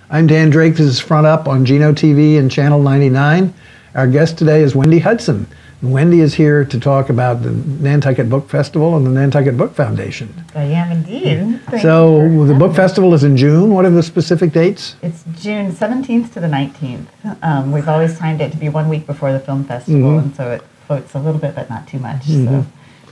I'm Dan Drake. This is Front Up on Geno TV and Channel 99. Our guest today is Wendy Hudson. Wendy is here to talk about the Nantucket Book Festival and the Nantucket Book Foundation. I am indeed. So the book festival is in June. What are the specific dates? It's June 17th to the 19th. We've always timed it to be 1 week before the film festival, and so it floats a little bit, but not too much. So,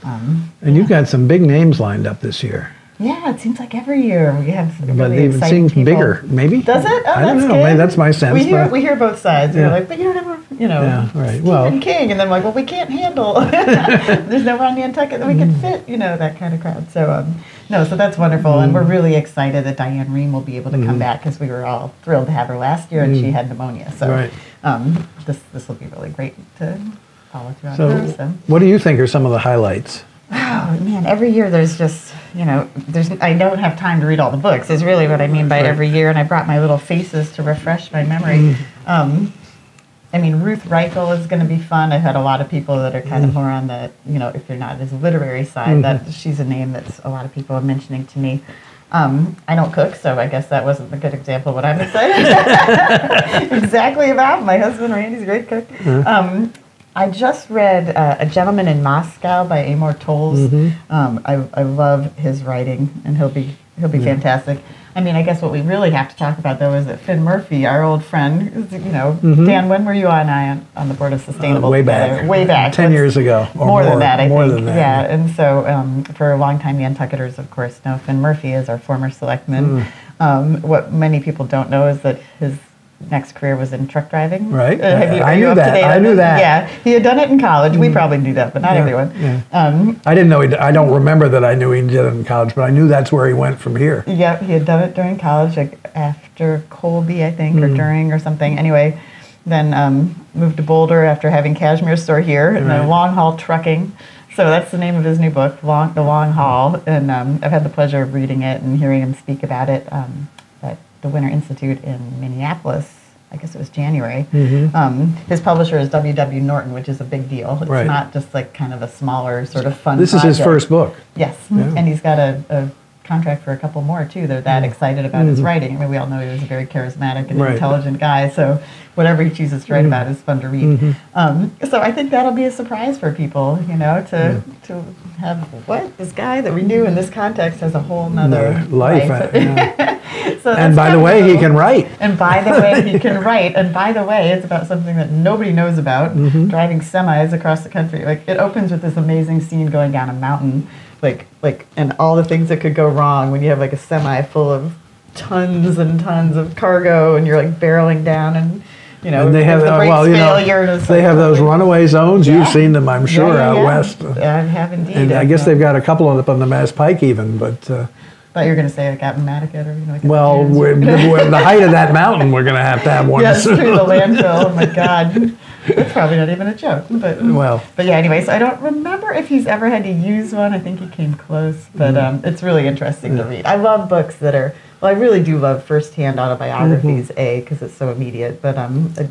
and you've got some big names lined up this year. Yeah, it seems like every year we have really but it exciting seems people. Bigger, maybe? Does it? Oh, I don't that's know. good. Maybe that's my sense. We hear both sides. Yeah. We're like, but you don't ever, yeah, right. Stephen King. And then like, well, we can't handle. There's nowhere on Nantucket that we can fit, that kind of crowd. So, no, so that's wonderful. And we're really excited that Diane Rehm will be able to come back because we were all thrilled to have her last year and she had pneumonia. So this will be really great to follow through on her. So what do you think are some of the highlights? Oh, man, every year there's just, I don't have time to read all the books is really what I mean by every year, and I brought my little faces to refresh my memory. Ruth Reichel is going to be fun. I've had a lot of people that are kind of more on the, if they're not as literary side, that she's a name that's a lot of people are mentioning to me. I don't cook, so I guess that wasn't a good example of what I'm excited exactly about. My husband, Randy's a great cook. I just read A Gentleman in Moscow by Amor Towles. I love his writing, and he'll be fantastic. I guess what we really have to talk about, though, is that Finn Murphy, our old friend, Dan, when were you on the board of Sustainable? Way back. Way back. 10 years ago. Or more than that, I think. More than that. Yeah, and so for a long time, Nantucketers, of course, know Finn Murphy as our former selectman. What many people don't know is that his next career was in truck driving. Right. I knew that. I knew that. Yeah, he had done it in college. We probably knew that, but not everyone. Yeah. I didn't know. I don't remember that I knew he did it in college, but I knew that's where he went from here. Yep, he had done it during college, like after Colby, I think, or during or something. Anyway, then moved to Boulder after having Cashmere Store here, and then long haul trucking. So that's the name of his new book, The Long Haul, and I've had the pleasure of reading it and hearing him speak about it at the Winter Institute in Minneapolis. I guess it was January. His publisher is W.W. Norton, which is a big deal. It's not just like kind of a smaller sort of fun This project. is his first book. Yes, and he's got a contract for a couple more, too. They're that excited about his writing. We all know he was a very charismatic and intelligent guy, so whatever he chooses to write about is fun to read. So I think that'll be a surprise for people, to have, this guy that we knew in this context has a whole nother life. So and by the way, he can write. And by the way, he can write. And by the way, it's about something that nobody knows about, driving semis across the country. Like, it opens with this amazing scene going down a mountain, and all the things that could go wrong when you have like a semi full of tons and tons of cargo, and you're like barreling down, and and they have they have those runaway zones. You've seen them, I'm sure, out west. I have indeed. And I guess they've got a couple up on the Mass Pike even, but. Thought you were going to say like out in Nantucket or like. Well, we're the height of that mountain. We're going to have one. Yes, through the landfill. Oh my God. That's probably not even a joke, but yeah. Anyway, so I don't remember if he's ever had to use one. I think he came close, but it's really interesting to read. I love books that are. Well, I really do love first-hand autobiographies, because it's so immediate. But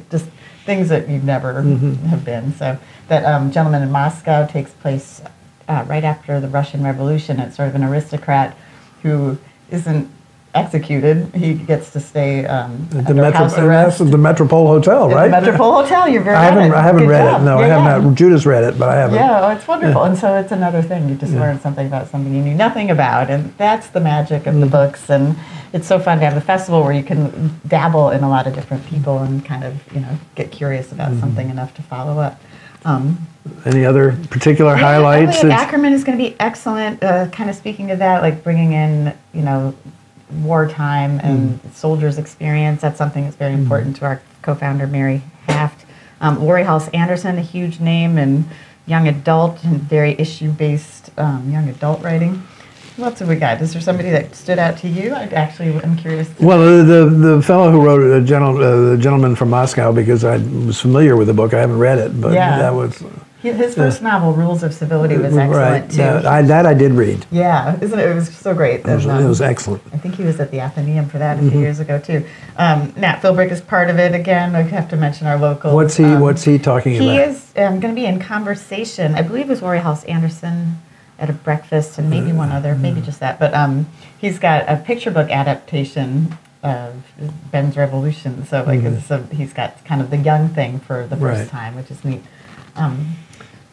just things that you never have been. So that Gentleman in Moscow takes place right after the Russian Revolution. It's sort of an aristocrat who isn't executed. He gets to stay under house arrest. The Metropole Hotel, right? The Metropole Hotel. You're very. I haven't read it. No, I have not. Judith's read it, but I haven't. Yeah, it's wonderful. And so it's another thing. You just learn something about something you knew nothing about, and that's the magic of the books. And it's so fun to have the festival where you can dabble in a lot of different people and kind of get curious about something enough to follow up. Any other particular highlights? Ackerman is going to be excellent. Kind of speaking to that, like bringing in, wartime and soldiers' experience. That's something that's very important to our co-founder, Mary Haft. Lori Halse Anderson, a huge name in young adult and very issue-based young adult writing. What else have we got? Is there somebody that stood out to you? I'm curious. Well, the fellow who wrote The Gentleman from Moscow, because I was familiar with the book. I haven't read it, but that was... His first novel, Rules of Civility, was excellent, too. That I did read. Yeah, isn't it? It was so great. It was excellent. I think he was at the Athenaeum for that a few years ago, too. Nat Philbrick is part of it. Again, I have to mention our local... What's he talking about? He is going to be in conversation. I believe it was Lori Halse Anderson at a breakfast, and maybe one other, maybe just that. But he's got a picture book adaptation Ben's Revolution. So like he's got kind of the young thing for the first time, which is neat.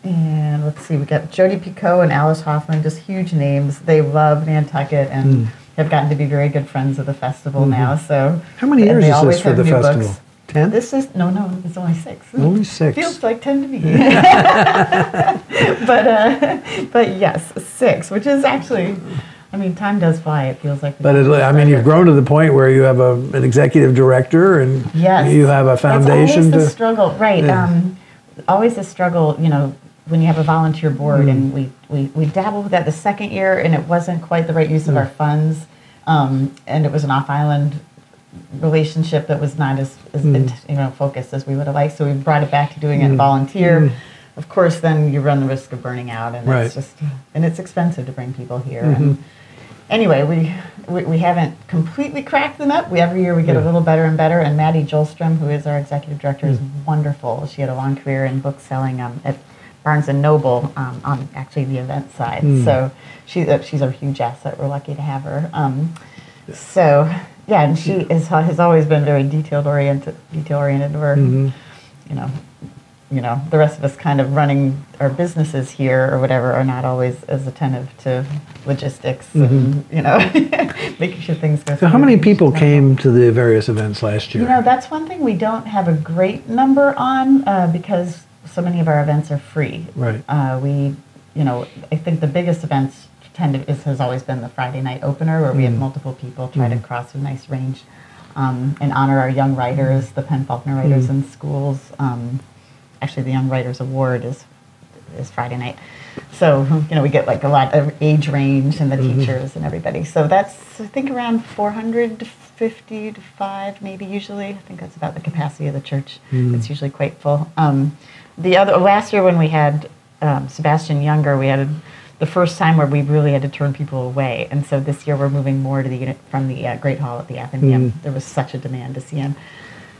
And let's see, we got Jodi Picoult and Alice Hoffman, just huge names. They love Nantucket and have gotten to be very good friends of the festival now. So how many years is this for the festival? Books. 10? This is no, it's only 6. Only 6. Feels like 10 to me. but yes, 6, which is actually, I mean, time does fly. It feels like. But I mean, you've grown to the point where you have an executive director and you have a foundation. It's always the struggle, right? Yeah. Always a struggle, you know, when you have a volunteer board, and we dabbled with that the second year, and it wasn't quite the right use of our funds, and it was an off-island relationship that was not as focused as we would have liked. So we brought it back to doing it volunteer. Of course, then you run the risk of burning out, and it's just it's expensive to bring people here. And anyway, we haven't completely cracked the nut. Every year we get a little better and better. And Maddie Jolstrom, who is our executive director, is wonderful. She had a long career in book selling at Barnes & Noble on actually the event side. So she's a huge asset. We're lucky to have her. So yeah, and she has always been very detail oriented. Where you know the rest of us kind of running our businesses here or whatever are not always as attentive to logistics and making sure things go. So how many people came to the various events last year? You know, that's one thing we don't have a great number on because so many of our events are free. Right. I think the biggest events has always been the Friday night opener, where we have multiple people try to cross a nice range and honor our young writers, the Penn Faulkner writers in schools. Actually, the Young Writers Award is Friday night. So, we get like a lot of age range and the teachers and everybody. So that's, I think, around 450 to 5 maybe usually. I think that's about the capacity of the church. It's usually quite full. Last year when we had Sebastian Younger, we had the first time where we really had to turn people away. And so this year we're moving more to from the Great Hall at the Athenaeum. There was such a demand to see him.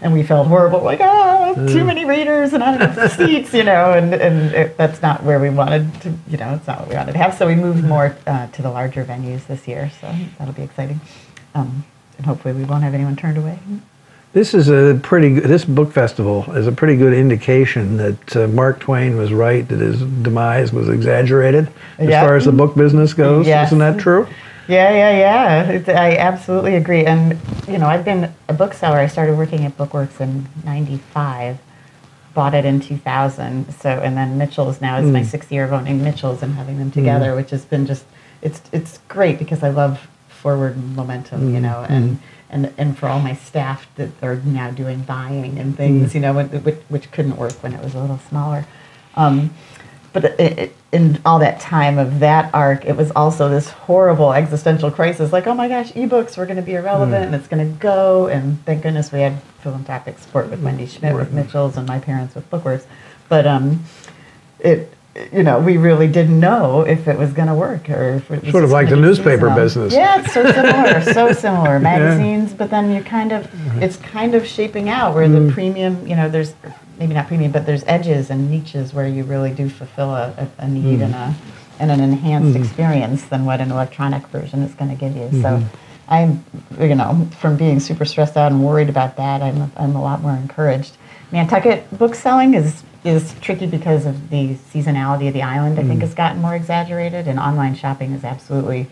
And we felt horrible, like, too many readers and not enough seats, that's not where we wanted to, it's not what we wanted to have. So we moved more to the larger venues this year, so that'll be exciting. And hopefully we won't have anyone turned away. This book festival is a pretty good indication that Mark Twain was right, that his demise was exaggerated as far as the book business goes. Yes. Isn't that true? Yeah. I absolutely agree. And, I've been a bookseller. I started working at Bookworks in 95, bought it in 2000. So, and then Mitchell's now is my 6th year of owning Mitchell's and having them together, which has been just, it's great because I love forward momentum, and for all my staff that are now doing buying and things, which couldn't work when it was a little smaller. But in all that time of that arc, it was also this horrible existential crisis, like, oh my gosh, ebooks were going to be irrelevant and it's going to go. And thank goodness we had philanthropic support with Wendy Schmidt with Mitchell's and my parents with Bookworks. But we really didn't know if it was going to work or if it was sort of like the newspaper business. Yeah, it's so similar. Magazines, but then you it's kind of shaping out where the premium, there's maybe not premium, but there's edges and niches where you really do fulfill a need and an enhanced experience than what an electronic version is going to give you. So I'm, from being super stressed out and worried about that, I'm a lot more encouraged. Nantucket book selling is tricky because of the seasonality of the island. I think has gotten more exaggerated, and online shopping is absolutely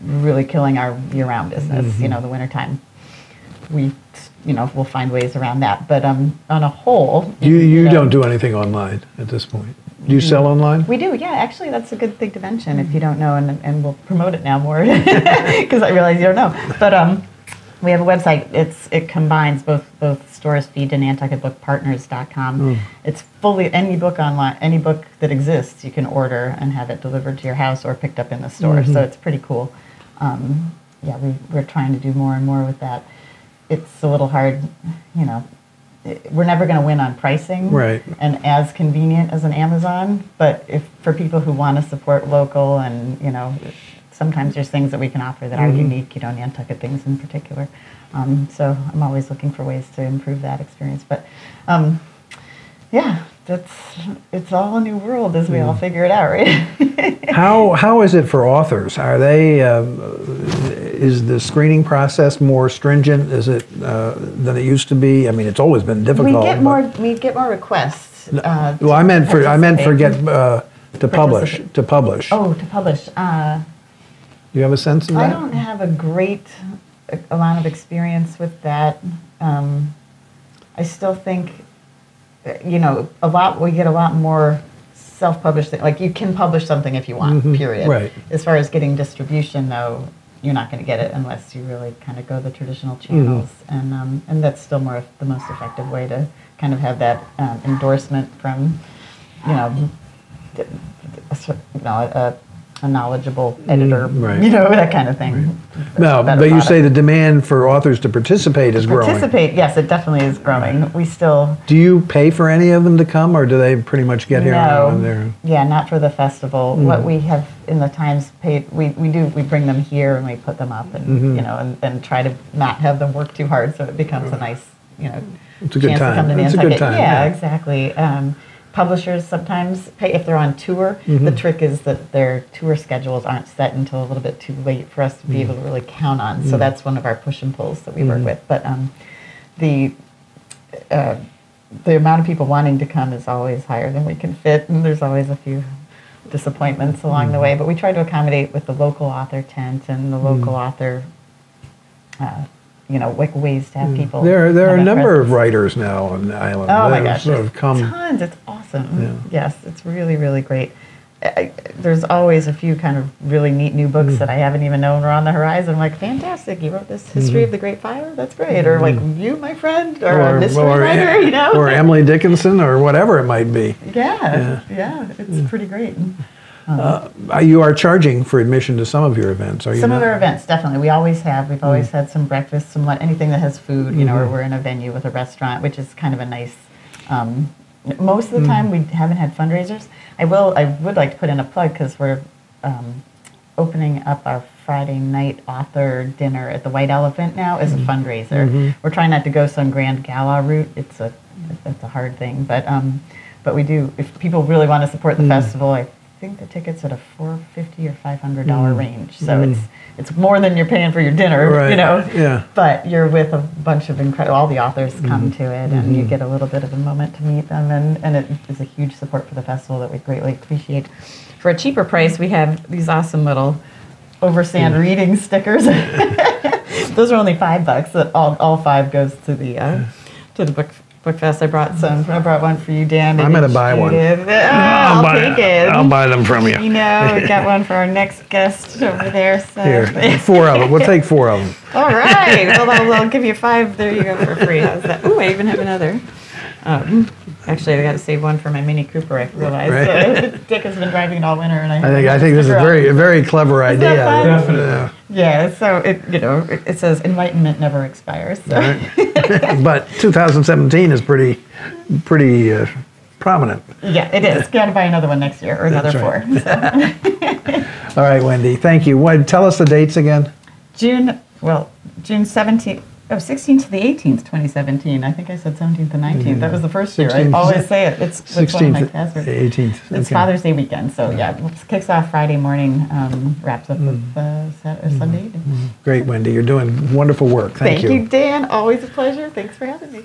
really killing our year-round business. The wintertime, we'll find ways around that. But on a whole, you don't do anything online at this point. Do you sell online? We do, yeah. Actually, that's a good thing to mention if you don't know, and we'll promote it now more because I realize you don't know. But we have a website. It combines both Stora's feed and NantucketBookPartners.com. It's fully any book online, any book that exists, you can order and have it delivered to your house or picked up in the store. So it's pretty cool. We're trying to do more and more with that. It's a little hard, we're never going to win on pricing, right? And as convenient as an Amazon, but for people who want to support local and sometimes there's things that we can offer that are unique, Nantucket things in particular. So I'm always looking for ways to improve that experience. But it's all a new world as we all figure it out, right? How is it for authors? Are they? is the screening process more stringent? Is it than it used to be? I mean, it's always been difficult. We get more requests. Well, I meant for to publish. To publish. Oh, to publish. You have a sense of that? I don't have a lot of experience with that. I still think, we get a lot more self-published. Like, you can publish something if you want, period. Right. As far as getting distribution, though, you're not going to get it unless you really kind of go the traditional channels. And that's still the most effective way to kind of have that endorsement from, a knowledgeable editor, right. That kind of thing. Right. No, but you say the demand for authors to participate is growing. Yes, it definitely is growing. We still... Do you pay for any of them to come, or do they pretty much get here on their... Yeah, not for the festival. What we have in the Times paid, we bring them here and we put them up and, and try to not have them work too hard so it becomes a nice, it's a good chance time. to come to It's a Nantucket. good time. Yeah, exactly. Publishers sometimes pay if they're on tour. The trick is that their tour schedules aren't set until a little bit too late for us to be able to really count on. So that's one of our push and pulls that we work with. But the amount of people wanting to come is always higher than we can fit, and there's always a few disappointments along the way. But we try to accommodate with the local author tent and the local author. Ways to have people. There are a number of writers now on the island. Oh my gosh, sort of tons. It's awesome. Yeah. Yes, it's really, really great. There's always a few kind of really neat new books that I haven't even known are on the horizon. I'm like, fantastic! You wrote this History of the Great Fire. That's great. Or like you, my friend, or a mystery writer. Or Emily Dickinson, or whatever it might be. Yeah. It's pretty great. You are charging for admission to some of your events, are you? Some not? of our events, definitely. We always have. We've always had some breakfast, some anything that has food, or we're in a venue with a restaurant, which is kind of a nice. Most of the time, we haven't had fundraisers. I would like to put in a plug because we're opening up our Friday night author dinner at the White Elephant now as a fundraiser. We're trying not to go some grand gala route. It's a hard thing, but we do. If people really want to support the festival, I think the ticket's at a $450 or $500 range. So it's more than you're paying for your dinner, right. Yeah. But you're with a bunch of all the authors come to it, and you get a little bit of a moment to meet them, and it is a huge support for the festival that we greatly appreciate. For a cheaper price, we have these awesome little Oversand reading stickers. Those are only $5. That all 5 goes to the book fest. I brought one for you, Dan. I'm going to buy one. I'll take it. I'll buy them from you. We got one for our next guest over there. So. Here, 4 of them. We'll take 4 of them. All right. Well, I'll give you 5. There you go for free. How's that? Oh, I even have another. Actually, I got to save one for my Mini Cooper. I realized Right. Dick has been driving it all winter, and I think this is a very clever idea. Definitely. Yeah. So it says enlightenment never expires. So. Right. But 2017 is pretty prominent. Yeah, it is. Got to buy another one next year or another That's 4. So. All right, Wendy. Thank you. Tell us the dates again. June 17th. Oh, 16th to the 18th, 2017. I think I said 17th to 19th. That was the first year. I always say it. It's 16th, 18th. It's Father's Day weekend. So, it kicks off Friday morning, wraps up with Sunday evening. Great, Wendy. You're doing wonderful work. Thank you. Thank you, Dan. Always a pleasure. Thanks for having me.